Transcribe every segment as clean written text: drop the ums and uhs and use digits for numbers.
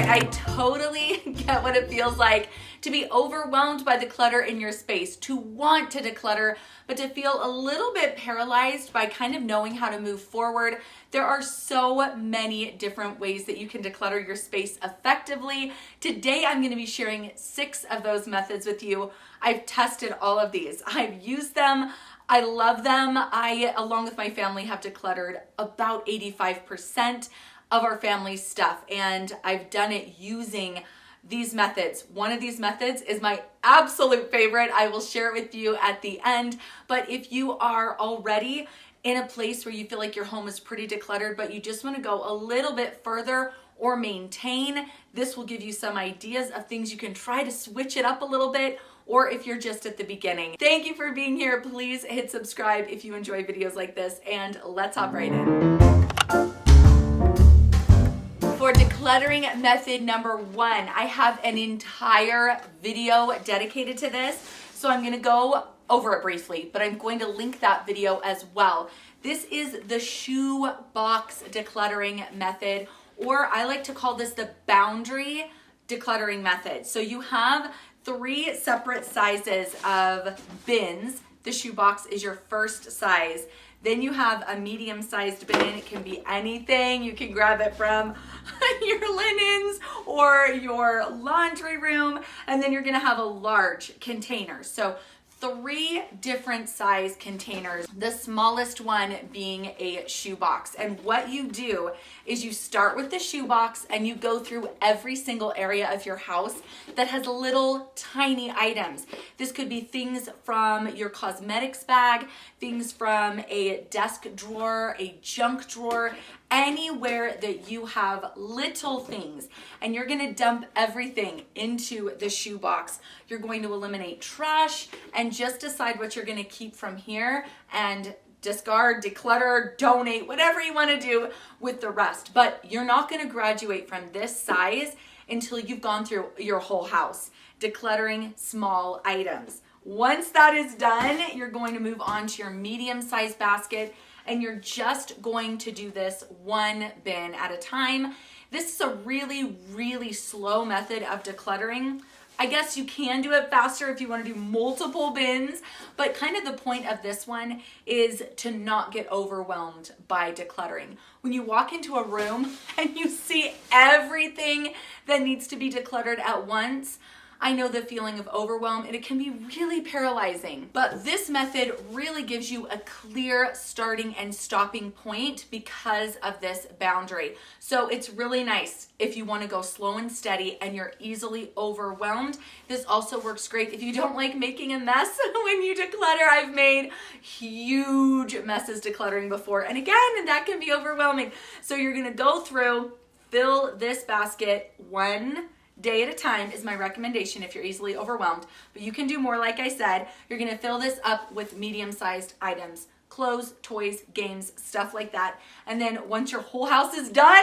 right, I totally get what it feels like to be overwhelmed by the clutter in your space, to want to declutter, but to feel a little bit paralyzed by kind of knowing how to move forward. There are so many different ways that you can declutter your space effectively. Today, I'm going to be sharing 6 of those methods with you. I've tested all of these. I've used them. I love them. I, along with my family, have decluttered about 85% of our family's stuff, and I've done it using these methods. One of these methods is my absolute favorite. I will share it with you at the end. But if you are already in a place where you feel like your home is pretty decluttered, but you just want to go a little bit further or maintain, this will give you some ideas of things you can try to switch it up a little bit, or if you're just at the beginning. Thank you for being here. Please hit subscribe if you enjoy videos like this, and let's hop right in. For decluttering method number 1, I have an entire video dedicated to this, so I'm going to go over it briefly, but I'm going to link that video as well. This is the SHOEBOX decluttering method, or I like to call this the boundary decluttering method. So you have 3 separate sizes of bins. The SHOEBOX is your first size. Then you have a medium-sized bin. It can be anything. You can grab it from your linens or your laundry room. And then you're gonna have a large container. So 3 different size containers, the smallest one being a shoebox. And what you do is you start with the shoebox and you go through every single area of your house that has little tiny items. This could be things from your cosmetics bag, things from a desk drawer, a junk drawer, anywhere that you have little things, and you're gonna dump everything into the shoebox. You're going to eliminate trash and just decide what you're gonna keep from here and discard, declutter, donate, whatever you wanna do with the rest. But you're not gonna graduate from this size until you've gone through your whole house, decluttering small items. Once that is done, you're going to move on to your medium-sized basket, and you're just going to do this 1 bin at a time. This is a really, really slow method of decluttering. I guess you can do it faster if you want to do multiple bins, but kind of the point of this one is to not get overwhelmed by decluttering. When you walk into a room and you see everything that needs to be decluttered at once, I know the feeling of overwhelm, and it can be really paralyzing. But this method really gives you a clear starting and stopping point because of this boundary. So it's really nice if you want to go slow and steady and you're easily overwhelmed. This also works great if you don't like making a mess when you declutter. I've made huge messes decluttering before, and again, that can be overwhelming. So you're gonna go through, fill this basket 1 day at a time is my recommendation if you're easily overwhelmed, but you can do more. Like I said, you're gonna fill this up with medium-sized items, clothes, toys, games, stuff like that. And then once your whole house is done,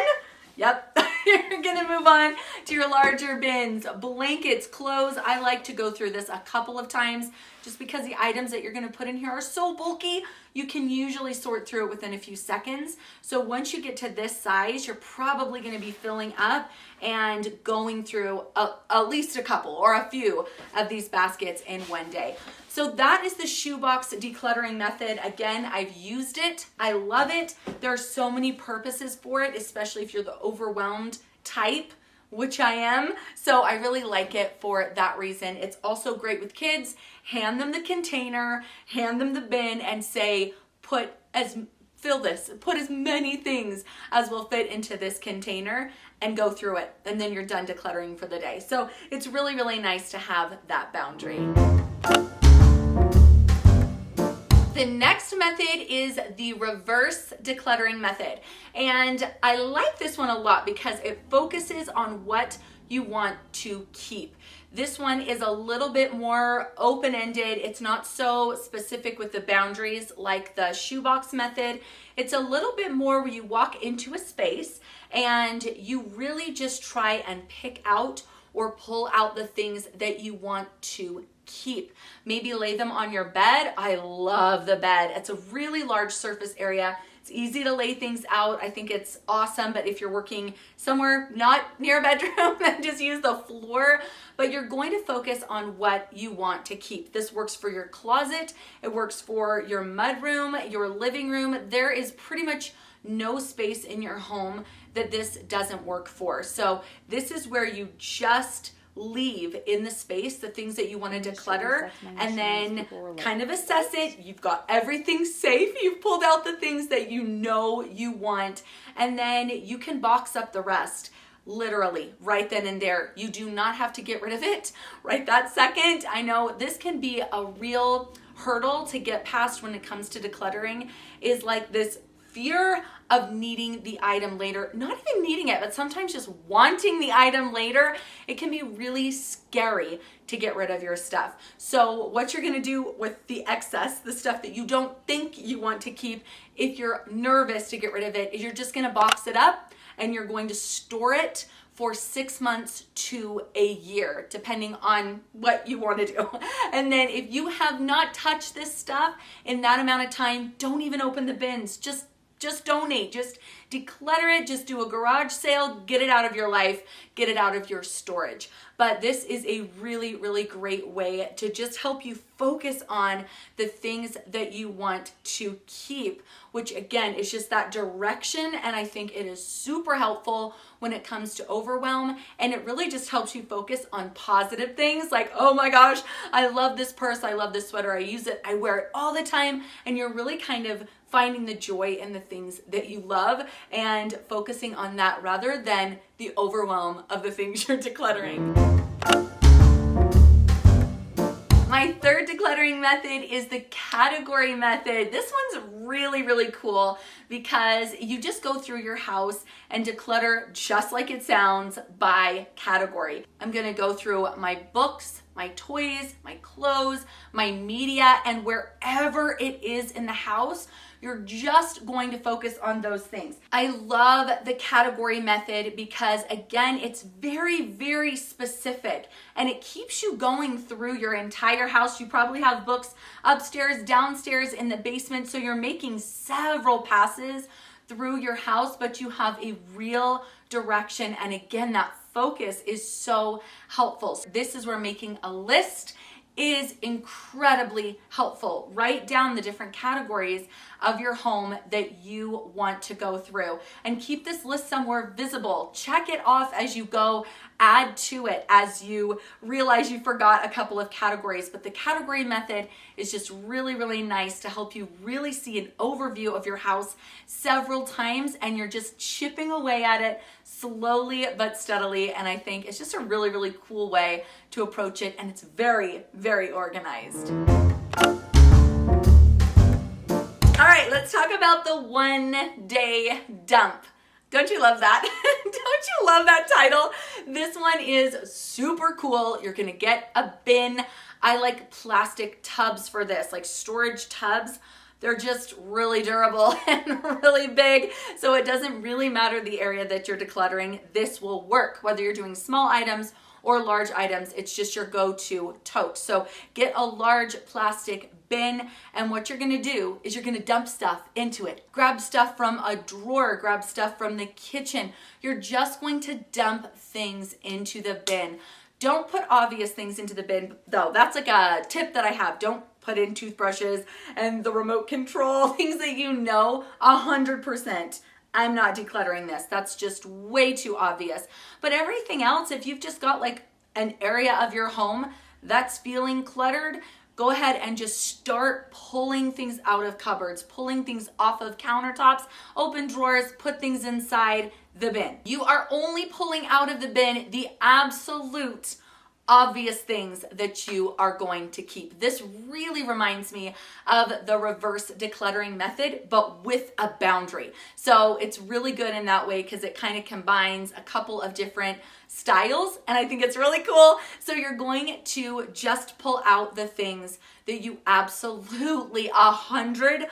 yep, you're gonna move on to your larger bins, blankets, clothes. I like to go through this a couple of times just because the items that you're gonna put in here are so bulky, you can usually sort through it within a few seconds. So once you get to this size, you're probably gonna be filling up and going through at least a couple or a few of these baskets in 1 day. So that is the SHOEBOX decluttering method. Again, I've used it. I love it. There are so many purposes for it, especially if you're the overwhelmed type, which I am. So I really like it for that reason. It's also great with kids. Hand them the container, hand them the bin, and say, put as many things as will fit into this container and go through it. And then you're done decluttering for the day. So it's really, really nice to have that boundary. The next method is the reverse decluttering method. And I like this one a lot because it focuses on what you want to keep. This one is a little bit more open-ended. It's not so specific with the boundaries like the SHOEBOX method. It's a little bit more where you walk into a space and you really just try and pick out or pull out the things that you want to keep. Maybe lay them on your bed. I love the bed. It's a really large surface area It's easy to lay things out. I think it's awesome, but if you're working somewhere not near a bedroom, then just use the floor. But you're going to focus on what you want to keep. This works for your closet. It works for your mudroom, your living room. There is pretty much no space in your home that this doesn't work for. So this is where you just leave in the space the things that you want to declutter, and then kind of assess it. You've got everything safe. You've pulled out the things that you know you want, and then you can box up the rest. Literally right then and there. You do not have to get rid of it right that second. I know this can be a real hurdle to get past when it comes to decluttering, is like this fear of needing the item later. Not even needing it, but sometimes just wanting the item later. It can be really scary to get rid of your stuff. So what you're gonna do with the excess, the stuff that you don't think you want to keep, if you're nervous to get rid of it, is you're just gonna box it up and you're going to store it for 6 months to a year, depending on what you want to do. And then if you have not touched this stuff in that amount of time, don't even open the bins. Just donate, just declutter it, just do a garage sale, get it out of your life, get it out of your storage. But this is a really, really great way to just help you focus on the things that you want to keep, which again is just that direction. And I think it is super helpful when it comes to overwhelm. And it really just helps you focus on positive things like, oh my gosh, I love this purse, I love this sweater, I use it, I wear it all the time. And you're really kind of finding the joy in the things that you love and focusing on that rather than the overwhelm of the things you're decluttering. My third decluttering method is the category method. This one's really, really cool because you just go through your house and declutter just like it sounds by category. I'm gonna go through my books, my toys, my clothes, my media, and wherever it is in the house, you're just going to focus on those things. I love the category method because again, it's very, very specific and it keeps you going through your entire house. You probably have books upstairs, downstairs, in the basement, so you're making several passes through your house, but you have a real direction. And again, that focus is so helpful. So this is where making a list is incredibly helpful. Write down the different categories of your home that you want to go through and keep this list somewhere visible. Check it off as you go, add to it as you realize you forgot a couple of categories. But the category method is just really, really nice to help you really see an overview of your house several times, and you're just chipping away at it slowly but steadily. And I think it's just a really, really cool way to approach it, and it's very, very organized. All right, let's talk about the 1 day dump. Don't you love that? Don't you love that title? This one is super cool. You're gonna get a bin. I like plastic tubs for this, like storage tubs. They're just really durable and really big, so it doesn't really matter the area that you're decluttering. This will work, whether you're doing small items or large items. It's just your go-to tote. So get a large plastic bin, and what you're gonna do is you're gonna dump stuff into it. Grab stuff from a drawer, grab stuff from the kitchen. You're just going to dump things into the bin. Don't put obvious things into the bin though. That's like a tip that I have. Don't put in toothbrushes and the remote control, things that you know 100%. I'm not decluttering this. That's just way too obvious. But everything else, if you've just got like an area of your home that's feeling cluttered, go ahead and just start pulling things out of cupboards, pulling things off of countertops, open drawers, put things inside the bin. You are only pulling out of the bin the absolute obvious things that you are going to keep. This really reminds me of the reverse decluttering method, but with a boundary. So it's really good in that way because it kind of combines a couple of different styles, and I think it's really cool. So you're going to just pull out the things that you absolutely 100%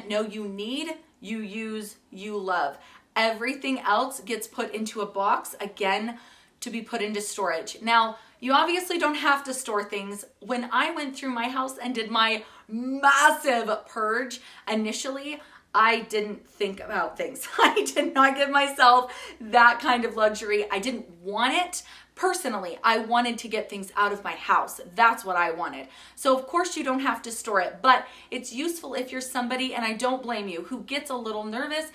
know you need, you use, you love. Everything else gets put into a box, again, to be put into storage. Now, you obviously don't have to store things. When I went through my house and did my massive purge, initially, I didn't think about things. I did not give myself that kind of luxury. I didn't want it. Personally, I wanted to get things out of my house. That's what I wanted. So of course you don't have to store it, but it's useful if you're somebody, and I don't blame you, who gets a little nervous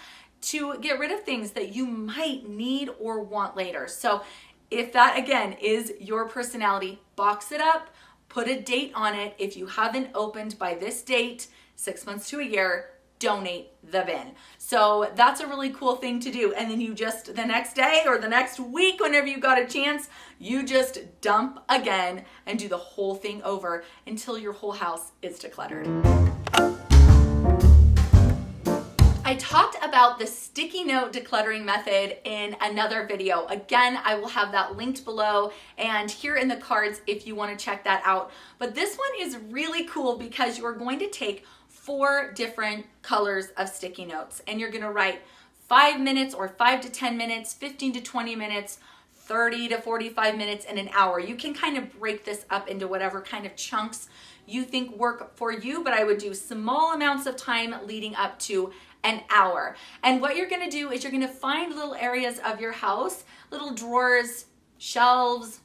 to get rid of things that you might need or want later. So if that again is your personality, box it up, put a date on it. If you haven't opened by this date, 6 months to a year, donate the bin. So that's a really cool thing to do. And then you just, the next day or the next week, whenever you got a chance, you just dump again and do the whole thing over until your whole house is decluttered. I talked about the sticky note decluttering method in another video. Again, I will have that linked below and here in the cards if you want to check that out. But this one is really cool because you're going to take 4 different colors of sticky notes and you're going to write 5 minutes or 5 to 10 minutes, 15 to 20 minutes, 30 to 45 minutes, and an hour. You can kind of break this up into whatever kind of chunks you think work for you, but I would do small amounts of time leading up to an hour. And what you're gonna do is you're gonna find little areas of your house, little drawers, shelves,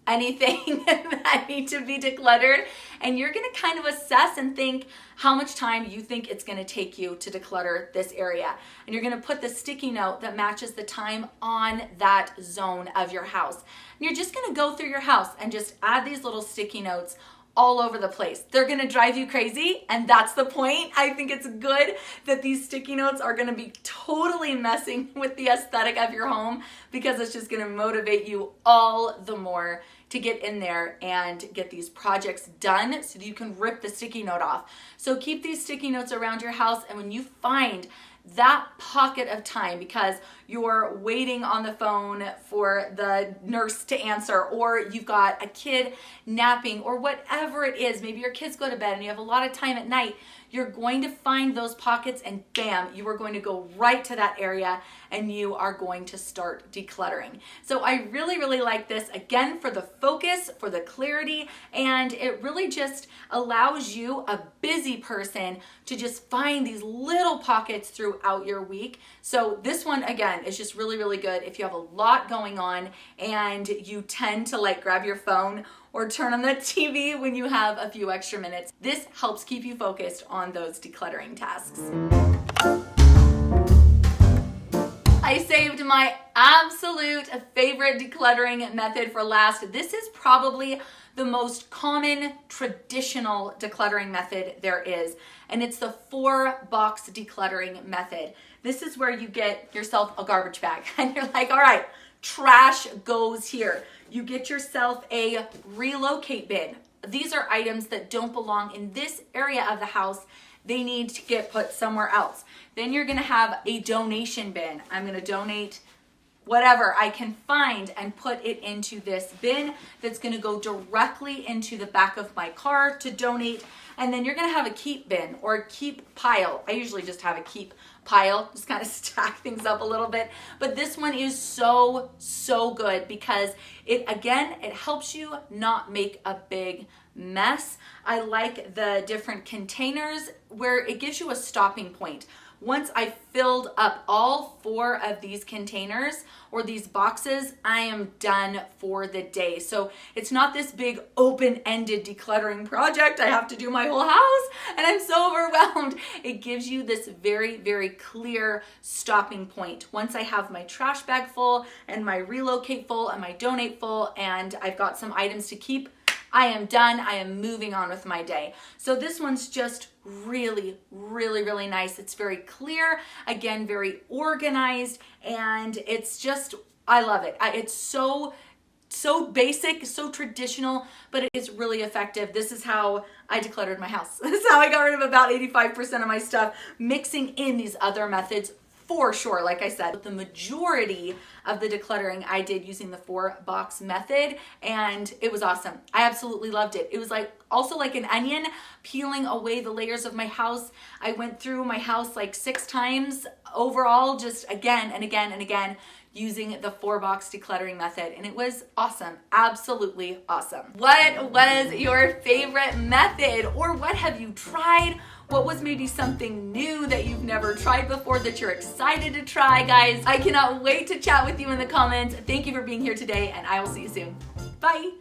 anything that need to be decluttered, and you're gonna kind of assess and think how much time you think it's gonna take you to declutter this area. And you're gonna put the sticky note that matches the time on that zone of your house. And you're just gonna go through your house and just add these little sticky notes all over the place. They're gonna drive you crazy, and that's the point. I think it's good that these sticky notes are gonna be totally messing with the aesthetic of your home because it's just gonna motivate you all the more to get in there and get these projects done so that you can rip the sticky note off. So keep these sticky notes around your house, and when you find that pocket of time because you're waiting on the phone for the nurse to answer, or you've got a kid napping, or whatever it is, maybe your kids go to bed and you have a lot of time at night, you're going to find those pockets and bam, you are going to go right to that area and you are going to start decluttering. So I really, really like this, again, for the focus, for the clarity, and it really just allows you, a busy person, to just find these little pockets throughout your week. So this one, again, is just really, really good if you have a lot going on and you tend to like grab your phone or turn on the TV when you have a few extra minutes. This helps keep you focused on those decluttering tasks. I saved my absolute favorite decluttering method for last. This is probably the most common traditional decluttering method there is, and it's the 4-box decluttering method. This is where you get yourself a garbage bag and you're like, all right, trash goes here. You get yourself a relocate bin. These are items that don't belong in this area of the house. They need to get put somewhere else. Then you're gonna have a donation bin. I'm gonna donate whatever I can find and put it into this bin that's gonna go directly into the back of my car to donate. And then you're gonna have a keep bin or a keep pile. I usually just have a keep pile, just kind of stack things up a little bit. But this one is so, so good because it helps you not make a big mess. I like the different containers where it gives you a stopping point. Once I filled up all 4 of these containers or these boxes, I am done for the day. So it's not this big open-ended decluttering project. I have to do my whole house and I'm so overwhelmed. It gives you this very, very clear stopping point. Once I have my trash bag full and my relocate full and my donate full and I've got some items to keep, I am done. I am moving on with my day. So this one's just really, really, really nice. It's very clear, again, very organized, and it's just, I love it. It's so basic, so traditional, but it is really effective. This is how I decluttered my house. This is how I got rid of about 85% of my stuff, mixing in these other methods. For sure, like I said, the majority of the decluttering I did using the 4-box method, and it was awesome. I absolutely loved it. It was also like an onion, peeling away the layers of my house. I went through my house like 6 times overall, just again and again and again, using the 4-box decluttering method, and it was awesome, absolutely awesome. What was your favorite method, or what have you tried? What was maybe something new that you've never tried before that you're excited to try, guys? I cannot wait to chat with you in the comments. Thank you for being here today, and I will see you soon. Bye.